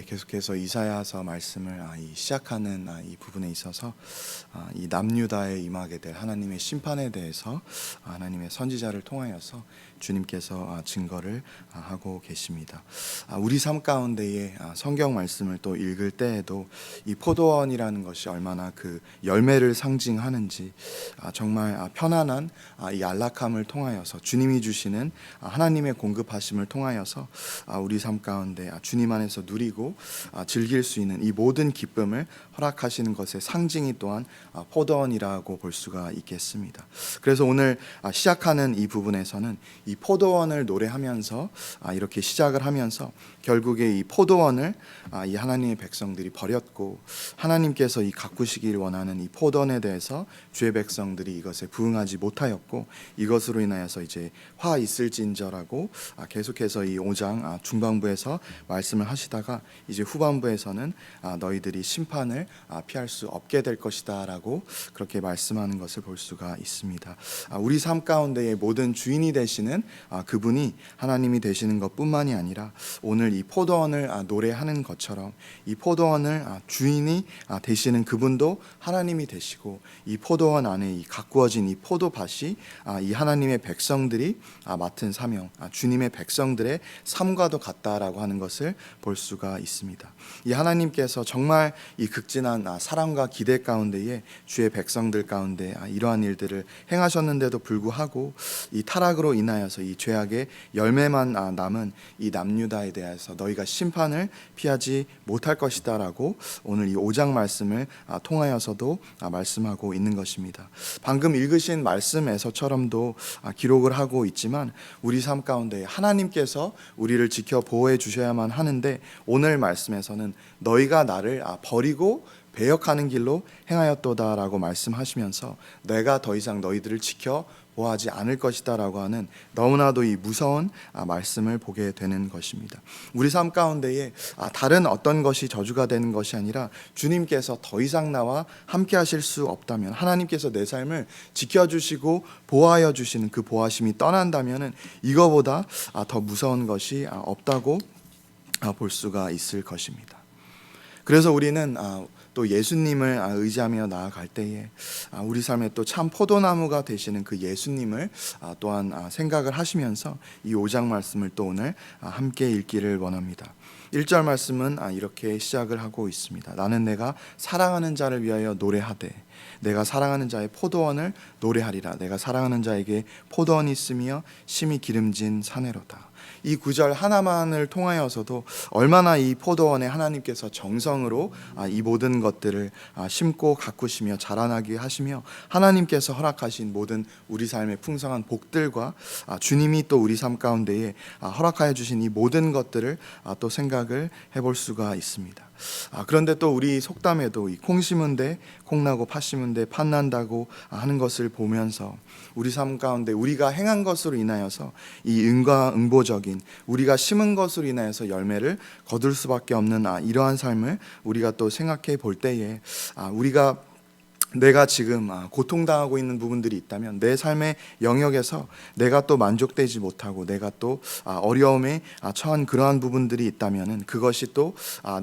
계속해서 이사야서 말씀을 시작하는 이 부분에 있어서 이 남유다에 임하게 될 하나님의 심판에 대해서 하나님의 선지자를 통하여서 주님께서 증거를 하고 계십니다. 우리 삶 가운데에 성경 말씀을 또 읽을 때에도 이 포도원이라는 것이 얼마나 그 열매를 상징하는지, 정말 편안한 이 안락함을 통하여서 주님이 주시는 하나님의 공급하심을 통하여서 우리 삶 가운데 주님 안에서 누리고 즐길 수 있는 이 모든 기쁨을 허락하시는 것의 상징이 또한 포도원이라고 볼 수가 있겠습니다. 그래서 오늘 시작하는 이 부분에서는 이 포도원을 노래하면서 이렇게 시작을 하면서 결국에 이 포도원을 이 하나님의 백성들이 버렸고, 하나님께서 이 가꾸시길 원하는 이 포도원에 대해서 주의 백성들이 이것에 부응하지 못하였고, 이것으로 인하여서 이제 화 있을진저라고 계속해서 이 5장 중반부에서 말씀을 하시다가 이제 후반부에서는 너희들이 심판을 피할 수 없게 될 것이다 라고 그렇게 말씀하는 것을 볼 수가 있습니다. 우리 삶 가운데의 모든 주인이 되시는 그분이 하나님이 되시는 것뿐만이 아니라 오늘 이 포도원을 노래하는 것처럼 이 포도원을 주인이 되시는 그분도 하나님이 되시고, 이 포도원 안에 이 가꾸어진 이 포도밭이 이 하나님의 백성들이 맡은 사명, 주님의 백성들의 삶과도 같다라고 하는 것을 볼 수가 있습니다. 이 하나님께서 정말 이 극진한 사랑과 기대 가운데에 주의 백성들 가운데 이러한 일들을 행하셨는데도 불구하고 이 타락으로 인하여서 이 죄악의 열매만 남은 이 남유다에 대해서 너희가 심판을 피하지 못할 것이다 라고 오늘 이 5장 말씀을 통하여서도 말씀하고 있는 것입니다. 방금 읽으신 말씀에서처럼도 기록을 하고 있지만 우리 삶 가운데 하나님께서 우리를 지켜 보호해 주셔야만 하는데, 오늘 말씀에서는 너희가 나를 버리고 배역하는 길로 행하였도다라고 말씀하시면서 내가 더 이상 너희들을 지켜 보호하지 않을 것이다 라고 하는 너무나도 이 무서운 말씀을 보게 되는 것입니다. 우리 삶 가운데에 다른 어떤 것이 저주가 되는 것이 아니라 주님께서 더 이상 나와 함께 하실 수 없다면, 하나님께서 내 삶을 지켜주시고 보호하여 주시는 그 보호하심이 떠난다면 이거보다 더 무서운 것이 없다고 볼 수가 있을 것입니다. 그래서 우리는 또 예수님을 의지하며 나아갈 때에 우리 삶에 또 참 포도나무가 되시는 그 예수님을 또한 생각을 하시면서 이 5장 말씀을 또 오늘 함께 읽기를 원합니다. 1절 말씀은 이렇게 시작을 하고 있습니다. 나는 내가 사랑하는 자를 위하여 노래하되 내가 사랑하는 자의 포도원을 노래하리라. 내가 사랑하는 자에게 포도원이 있으며 심히 기름진 사내로다. 이 구절 하나만을 통하여서도 얼마나 이 포도원에 하나님께서 정성으로 이 모든 것들을 심고 가꾸시며 자라나게 하시며 하나님께서 허락하신 모든 우리 삶의 풍성한 복들과 주님이 또 우리 삶 가운데에 허락하여 주신 이 모든 것들을 또 생각을 해볼 수가 있습니다. 그런데 또 우리 속담에도 이 콩 심은 데 콩나고 팥 심은 데 팥 난다고 하는 것을 보면서 우리 삶 가운데 우리가 행한 것으로 인하여서 이 응과응보적인 우리가 심은 것으로 인하여서 열매를 거둘 수밖에 없는 이러한 삶을 우리가 또 생각해 볼 때에 내가 지금 고통당하고 있는 부분들이 있다면, 내 삶의 영역에서 내가 또 만족되지 못하고 내가 또 어려움에 처한 그러한 부분들이 있다면 그것이 또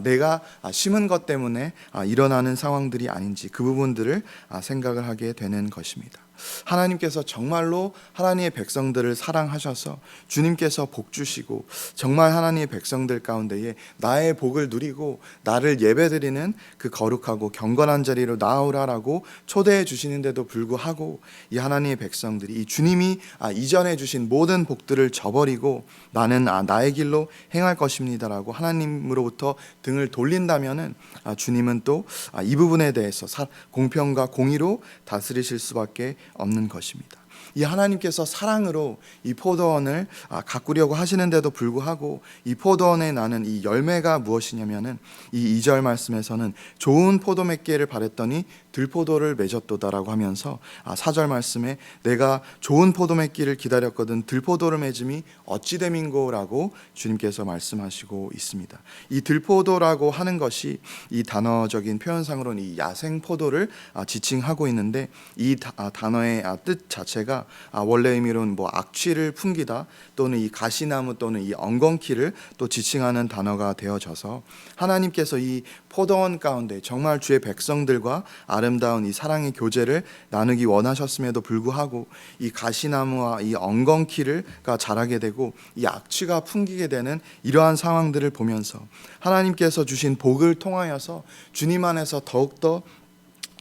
내가 심은 것 때문에 일어나는 상황들이 아닌지 그 부분들을 생각을 하게 되는 것입니다. 하나님께서 정말로 하나님의 백성들을 사랑하셔서 주님께서 복 주시고 정말 하나님의 백성들 가운데에 나의 복을 누리고 나를 예배드리는 그 거룩하고 경건한 자리로 나아오라라고 초대해 주시는데도 불구하고 이 하나님의 백성들이 이 주님이 이전해 주신 모든 복들을 저버리고 나는 나의 길로 행할 것입니다라고 하나님으로부터 등을 돌린다면은 주님은 또 이 부분에 대해서 공평과 공의로 다스리실 수밖에 없는 것입니다. 이 하나님께서 사랑으로 이 포도원을 가꾸려고 하시는데도 불구하고 이 포도원에 나는 이 열매가 무엇이냐면은 이 2절 말씀에서는 좋은 포도 맺기를 바랬더니 들포도를 맺었도다라고 하면서 4절 말씀에 내가 좋은 포도 맺기를 기다렸거든 들포도를 맺음이 어찌 됨인고라고 주님께서 말씀하시고 있습니다. 이 들포도라고 하는 것이 이 단어적인 표현상으로는 이 야생 포도를 지칭하고 있는데 이 단어의 뜻 자체가 아니라 원래 의미로는 뭐 악취를 풍기다 또는 이 가시나무 또는 이 엉겅퀴를 또 지칭하는 단어가 되어져서 하나님께서 이 포도원 가운데 정말 주의 백성들과 아름다운 이 사랑의 교제를 나누기 원하셨음에도 불구하고 이 가시나무와 이 엉겅퀴가 자라게 되고 이 악취가 풍기게 되는 이러한 상황들을 보면서 하나님께서 주신 복을 통하여서 주님 안에서 더욱더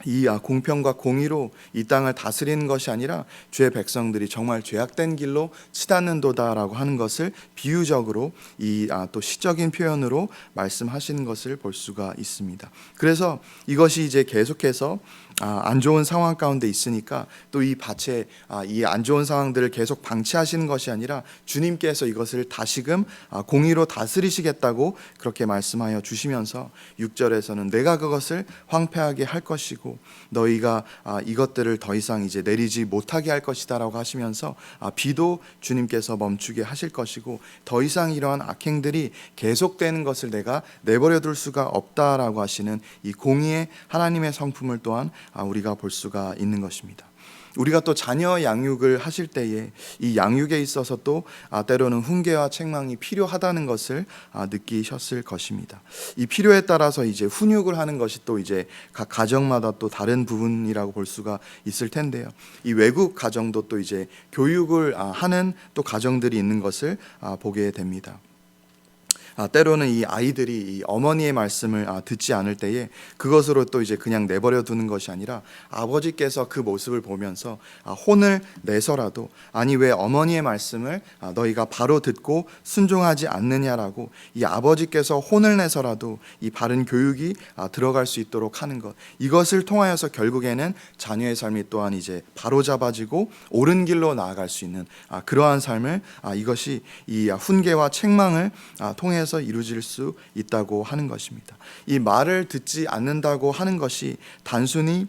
이 공평과 공의로 이 땅을 다스리는 것이 아니라 주의 백성들이 정말 죄악된 길로 치닫는도다라고 하는 것을 비유적으로 이 또 시적인 표현으로 말씀하시는 것을 볼 수가 있습니다. 그래서 이것이 이제 계속해서 안 좋은 상황 가운데 있으니까 또 이 밭에 이 안 좋은 상황들을 계속 방치하시는 것이 아니라 주님께서 이것을 다시금 공의로 다스리시겠다고 그렇게 말씀하여 주시면서 6절에서는 내가 그것을 황폐하게 할 것이고 너희가 이것들을 더 이상 이제 내리지 못하게 할 것이다라고 하시면서 비도 주님께서 멈추게 하실 것이고 더 이상 이러한 악행들이 계속되는 것을 내가 내버려 둘 수가 없다라고 하시는 이 공의의 하나님의 성품을 또한 우리가 볼 수가 있는 것입니다. 우리가 또 자녀 양육을 하실 때에 이 양육에 있어서 또 때로는 훈계와 책망이 필요하다는 것을 느끼셨을 것입니다. 이 필요에 따라서 이제 훈육을 하는 것이 또 이제 각 가정마다 또 다른 부분이라고 볼 수가 있을 텐데요. 이 외국 가정도 또 이제 교육을 하는 또 가정들이 있는 것을 보게 됩니다. 때로는 이 아이들이 이 어머니의 말씀을 듣지 않을 때에 그것으로 또 이제 그냥 내버려 두는 것이 아니라 아버지께서 그 모습을 보면서 혼을 내서라도 아니 왜 어머니의 말씀을 너희가 바로 듣고 순종하지 않느냐라고 이 아버지께서 혼을 내서라도 이 바른 교육이 들어갈 수 있도록 하는 것, 이것을 통하여서 결국에는 자녀의 삶이 또한 이제 바로 잡아지고 옳은 길로 나아갈 수 있는 그러한 삶을 이것이 이 훈계와 책망을 통해 서 이루어질 수 있다고 하는 것입니다. 이 말을 듣지 않는다고 하는 것이 단순히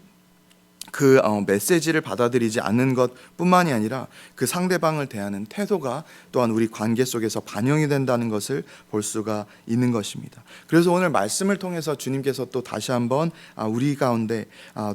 그 메시지를 받아들이지 않는 것뿐만이 아니라 그 상대방을 대하는 태도가 또한 우리 관계 속에서 반영이 된다는 것을 볼 수가 있는 것입니다. 그래서 오늘 말씀을 통해서 주님께서 또 다시 한번 우리 가운데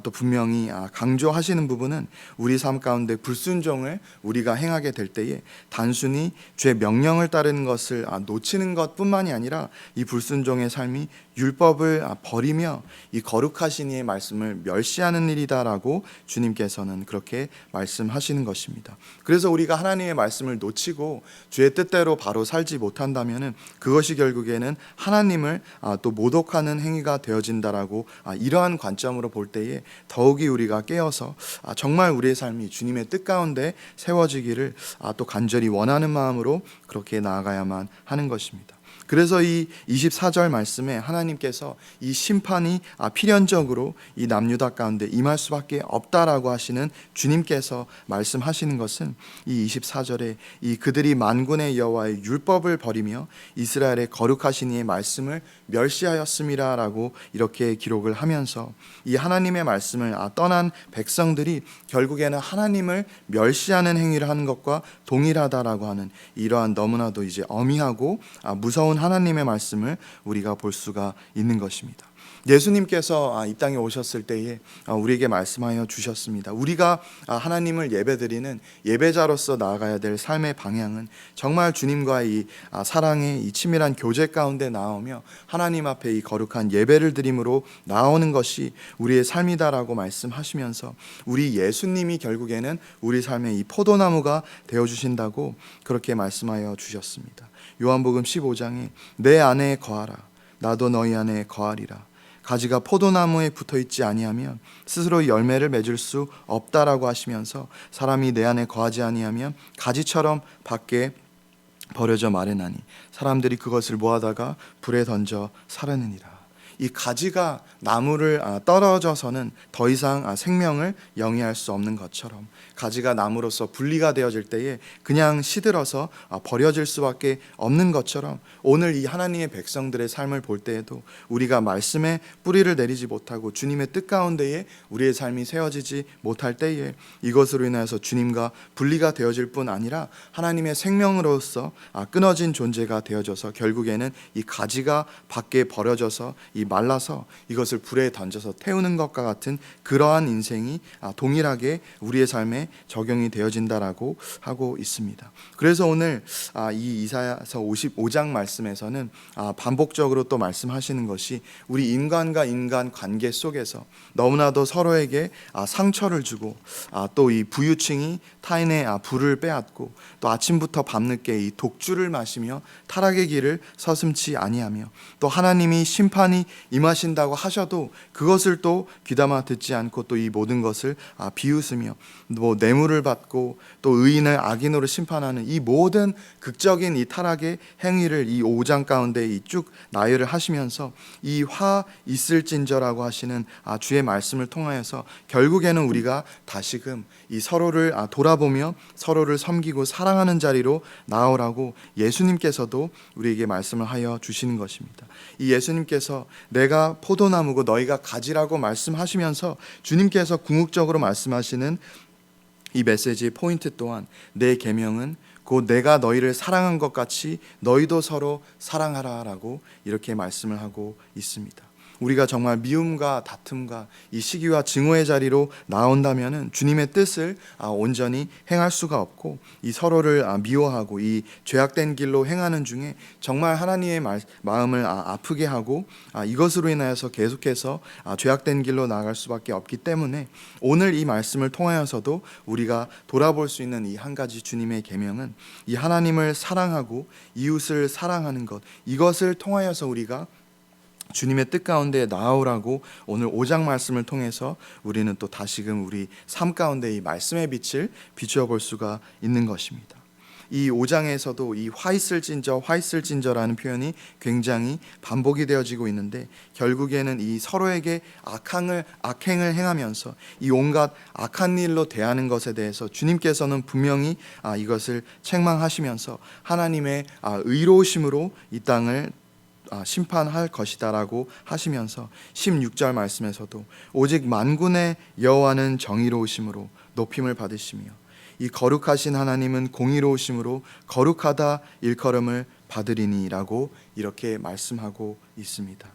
또 분명히 강조하시는 부분은 우리 삶 가운데 불순종을 우리가 행하게 될 때에 단순히 주의 명령을 따르는 것을 놓치는 것뿐만이 아니라 이 불순종의 삶이 율법을 버리며 이 거룩하신 이의 말씀을 멸시하는 일이다라고 주님께서는 그렇게 말씀하시는 것입니다. 그래서 우리가 하나님의 말씀을 놓치고 주의 뜻대로 바로 살지 못한다면은 그것이 결국에는 하나님을 또 모독하는 행위가 되어진다라고 이러한 관점으로 볼 때에 더욱이 우리가 깨어서 정말 우리의 삶이 주님의 뜻 가운데 세워지기를 또 간절히 원하는 마음으로 그렇게 나아가야만 하는 것입니다. 그래서 이 24절 말씀에 하나님께서 이 심판이 필연적으로 이 남유다 가운데 임할 수밖에 없다라고 하시는 주님께서 말씀하시는 것은 이 24절에 이 그들이 만군의 여호와의 율법을 버리며 이스라엘의 거룩하신 이의 말씀을 멸시하였음이라라고 이렇게 기록을 하면서 이 하나님의 말씀을 떠난 백성들이 결국에는 하나님을 멸시하는 행위를 하는 것과 동일하다라고 하는 이러한 너무나도 이제 어미하고 무서운 하나님의 말씀을 우리가 볼 수가 있는 것입니다. 예수님께서 이 땅에 오셨을 때에 우리에게 말씀하여 주셨습니다. 우리가 하나님을 예배드리는 예배자로서 나아가야 될 삶의 방향은 정말 주님과의 이 사랑의 이 치밀한 교제 가운데 나오며 하나님 앞에 이 거룩한 예배를 드림으로 나오는 것이 우리의 삶이다라고 말씀하시면서 우리 예수님이 결국에는 우리 삶의 이 포도나무가 되어주신다고 그렇게 말씀하여 주셨습니다. 요한복음 15장에 내 안에 거하라 나도 너희 안에 거하리라. 가지가 포도나무에 붙어있지 아니하면 스스로 열매를 맺을 수 없다라고 하시면서 사람이 내 안에 거하지 아니하면 가지처럼 밖에 버려져 마르나니 사람들이 그것을 모아다가 불에 던져 사르느니라. 이 가지가 나무를 떨어져서는 더 이상 생명을 영위할 수 없는 것처럼 가지가 나무로서 분리가 되어질 때에 그냥 시들어서 버려질 수밖에 없는 것처럼 오늘 이 하나님의 백성들의 삶을 볼 때에도 우리가 말씀에 뿌리를 내리지 못하고 주님의 뜻 가운데에 우리의 삶이 세워지지 못할 때에 이것으로 인해서 주님과 분리가 되어질 뿐 아니라 하나님의 생명으로서 끊어진 존재가 되어져서 결국에는 이 가지가 밖에 버려져서 이 말라서 이것을 불에 던져서 태우는 것과 같은 그러한 인생이 동일하게 우리의 삶에 적용이 되어진다라고 하고 있습니다. 그래서 오늘 이 이사야서 55장 말씀에서는 반복적으로 또 말씀하시는 것이 우리 인간과 인간 관계 속에서 너무나도 서로에게 상처를 주고 또 이 부유층이 타인의 부를 빼앗고 또 아침부터 밤늦게 이 독주를 마시며 타락의 길을 서슴지 아니하며 또 하나님이 심판이 임하신다고 하셔도 그것을 또 귀담아 듣지 않고 또 이 모든 것을 비웃으며 뭐 뇌물을 받고 또 의인을 악인으로 심판하는 이 모든 극적인 이 타락의 행위를 이 5장 가운데 이 쭉 나열을 하시면서 이 화 있을진저라고 하시는 주의 말씀을 통하여서 결국에는 우리가 다시금 이 서로를 돌아보며 서로를 섬기고 사랑하는 자리로 나오라고 예수님께서도 우리에게 말씀을 하여 주시는 것입니다. 이 예수님께서 내가 포도나무고 너희가 가지라고 말씀하시면서 주님께서 궁극적으로 말씀하시는 이 메시지의 포인트 또한 내 계명은 곧 내가 너희를 사랑한 것 같이 너희도 서로 사랑하라라고 이렇게 말씀을 하고 있습니다. 우리가 정말 미움과 다툼과 이 시기와 증오의 자리로 나온다면은 주님의 뜻을 온전히 행할 수가 없고 이 서로를 미워하고 이 죄악된 길로 행하는 중에 정말 하나님의 마음을 아프게 하고 이것으로 인하여서 계속해서 죄악된 길로 나아갈 수밖에 없기 때문에 오늘 이 말씀을 통하여서도 우리가 돌아볼 수 있는 이 한 가지 주님의 계명은 이 하나님을 사랑하고 이웃을 사랑하는 것, 이것을 통하여서 우리가 주님의 뜻 가운데 나아오라고 오늘 5장 말씀을 통해서 우리는 또 다시금 우리 삶 가운데 이 말씀의 빛을 비추어 볼 수가 있는 것입니다. 이 5장에서도 이 화 있을진저라는 표현이 굉장히 반복이 되어지고 있는데 결국에는 이 서로에게 악행을 행하면서 이 온갖 악한 일로 대하는 것에 대해서 주님께서는 분명히 이것을 책망하시면서 하나님의 의로우심으로 이 땅을 심판할 것이다라고 하시면서 16절 말씀에서도 오직 만군의 여호와는 정의로우심으로 높임을 받으시며 이 거룩하신 하나님은 공의로우심으로 거룩하다 일컬음을 받으리니라고 이렇게 말씀하고 있습니다.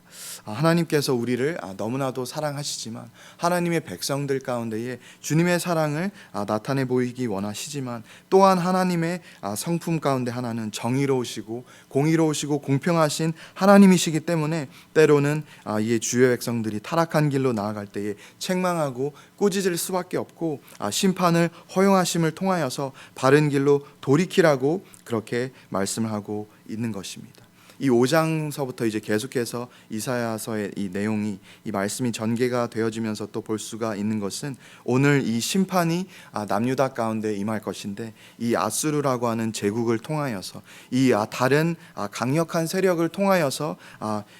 하나님께서 우리를 너무나도 사랑하시지만 하나님의 백성들 가운데에 주님의 사랑을 나타내 보이기 원하시지만 또한 하나님의 성품 가운데 하나는 정의로우시고 공의로우시고 공평하신 하나님이시기 때문에 때로는 이 주의 백성들이 타락한 길로 나아갈 때에 책망하고 꾸짖을 수밖에 없고 심판을 허용하심을 통하여서 바른 길로 돌이키라고 그렇게 말씀을 하고 있는 것입니다. 이 5장서부터 이제 계속해서 이사야서의 이 내용이 이 말씀이 전개가 되어지면서 또 볼 수가 있는 것은 오늘 이 심판이 남유다 가운데 임할 것인데 이 아수르라고 하는 제국을 통하여서 이 다른 강력한 세력을 통하여서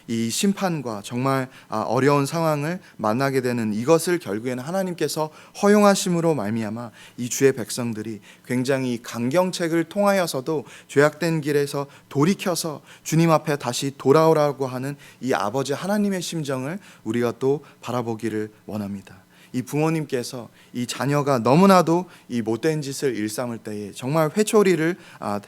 이 심판과 정말 어려운 상황을 만나게 되는 이것을 결국에는 하나님께서 허용하심으로 말미암아 이 주의 백성들이 굉장히 강경책을 통하여서도 죄악된 길에서 돌이켜서 주님 앞에 다시 돌아오라고 하는 이 아버지 하나님의 심정을 우리가 또 바라보기를 원합니다. 이 부모님께서 이 자녀가 너무나도 이 못된 짓을 일삼을 때에 정말 회초리를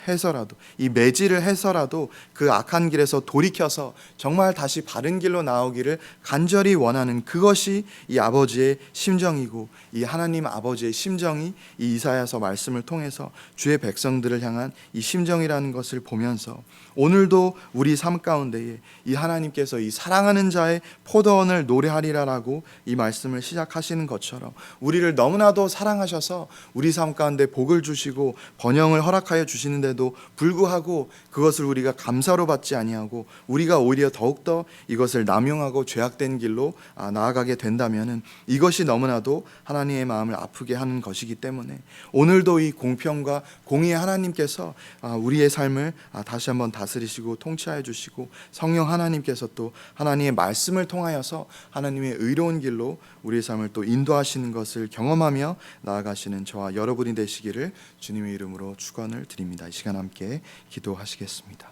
해서라도 이 매질을 해서라도 그 악한 길에서 돌이켜서 정말 다시 바른 길로 나오기를 간절히 원하는 그것이 이 아버지의 심정이고 이 하나님 아버지의 심정이 이 이사야서 말씀을 통해서 주의 백성들을 향한 이 심정이라는 것을 보면서 오늘도 우리 삶 가운데에 이 하나님께서 이 사랑하는 자의 포도원을 노래하리라라고 이 말씀을 시작하시는 것처럼 우리를 너무나도 사랑하셔서 우리 삶 가운데 복을 주시고 번영을 허락하여 주시는데도 불구하고 그것을 우리가 감사로 받지 아니하고 우리가 오히려 더욱더 이것을 남용하고 죄악된 길로 나아가게 된다면 이것이 너무나도 하나님의 마음을 아프게 하는 것이기 때문에 오늘도 이 공평과 공의의 하나님께서 우리의 삶을 다시 한번 다스리시고 통치하여 주시고 성령 하나님께서 또 하나님의 말씀을 통하여서 하나님의 의로운 길로 우리의 삶을 또 인도하시는 것을 경험하며 나아가시는 저와 여러분이 되시기를 주님의 이름으로 축원을 드립니다. 이 시간 함께 기도하시겠습니다.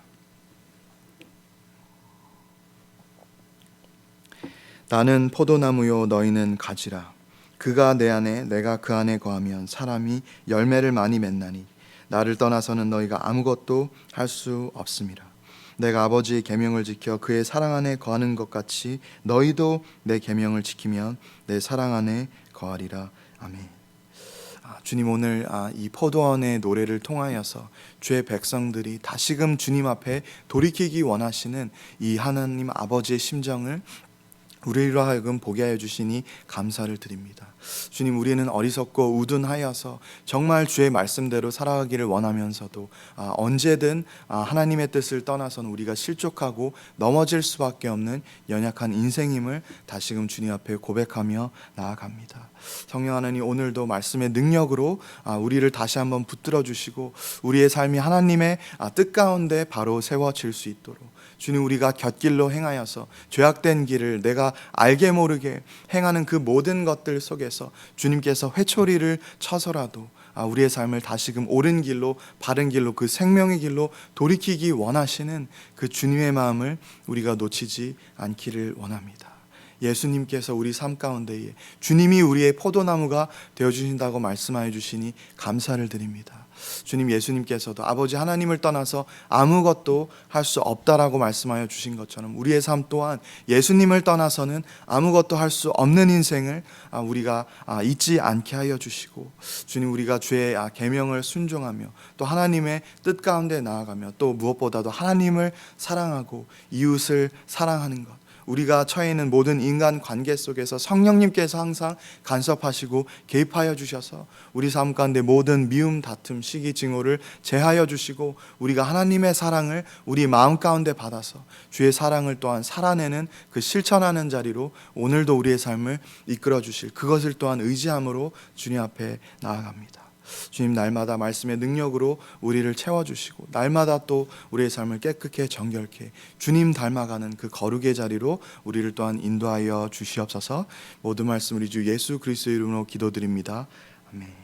나는 포도나무요 너희는 가지라. 그가 내 안에 내가 그 안에 거하면 사람이 열매를 많이 맺나니 나를 떠나서는 너희가 아무것도 할 수 없음이라. 내가 아버지의 계명을 지켜 그의 사랑 안에 거하는 것 같이 너희도 내 계명을 지키면 내 사랑 안에 거하리라. 아멘. 주님, 오늘 이 포도원의 노래를 통하여서 주의 백성들이 다시금 주님 앞에 돌이키기 원하시는 이 하나님 아버지의 심정을 우리로 하여금 보게 하여 주시니 감사를 드립니다. 주님, 우리는 어리석고 우둔하여서 정말 주의 말씀대로 살아가기를 원하면서도 언제든 하나님의 뜻을 떠나서는 우리가 실족하고 넘어질 수밖에 없는 연약한 인생임을 다시금 주님 앞에 고백하며 나아갑니다. 성령 하나님, 오늘도 말씀의 능력으로 우리를 다시 한번 붙들어 주시고 우리의 삶이 하나님의 뜻 가운데 바로 세워질 수 있도록 주님, 우리가 곁길로 행하여서 죄악된 길을 내가 알게 모르게 행하는 그 모든 것들 속에서 주님께서 회초리를 쳐서라도 우리의 삶을 다시금 옳은 길로, 바른 길로, 그 생명의 길로 돌이키기 원하시는 그 주님의 마음을 우리가 놓치지 않기를 원합니다. 예수님께서 우리 삶 가운데에 주님이 우리의 포도나무가 되어주신다고 말씀하여 주시니 감사를 드립니다. 주님, 예수님께서도 아버지 하나님을 떠나서 아무것도 할 수 없다라고 말씀하여 주신 것처럼 우리의 삶 또한 예수님을 떠나서는 아무것도 할 수 없는 인생을 우리가 잊지 않게 하여 주시고, 주님, 우리가 주의 계명을 순종하며 또 하나님의 뜻 가운데 나아가며 또 무엇보다도 하나님을 사랑하고 이웃을 사랑하는 것, 우리가 처해 있는 모든 인간 관계 속에서 성령님께서 항상 간섭하시고 개입하여 주셔서 우리 삶 가운데 모든 미움, 다툼, 시기, 증오를 제하여 주시고 우리가 하나님의 사랑을 우리 마음 가운데 받아서 주의 사랑을 또한 살아내는 그 실천하는 자리로 오늘도 우리의 삶을 이끌어 주실 그것을 또한 의지함으로 주님 앞에 나아갑니다. 주님, 날마다 말씀의 능력으로 우리를 채워주시고 날마다 또 우리의 삶을 깨끗게 정결케 주님 닮아가는 그 거룩의 자리로 우리를 또한 인도하여 주시옵소서. 모든 말씀 우리 주 예수 그리스도의 이름으로 기도드립니다. 아멘.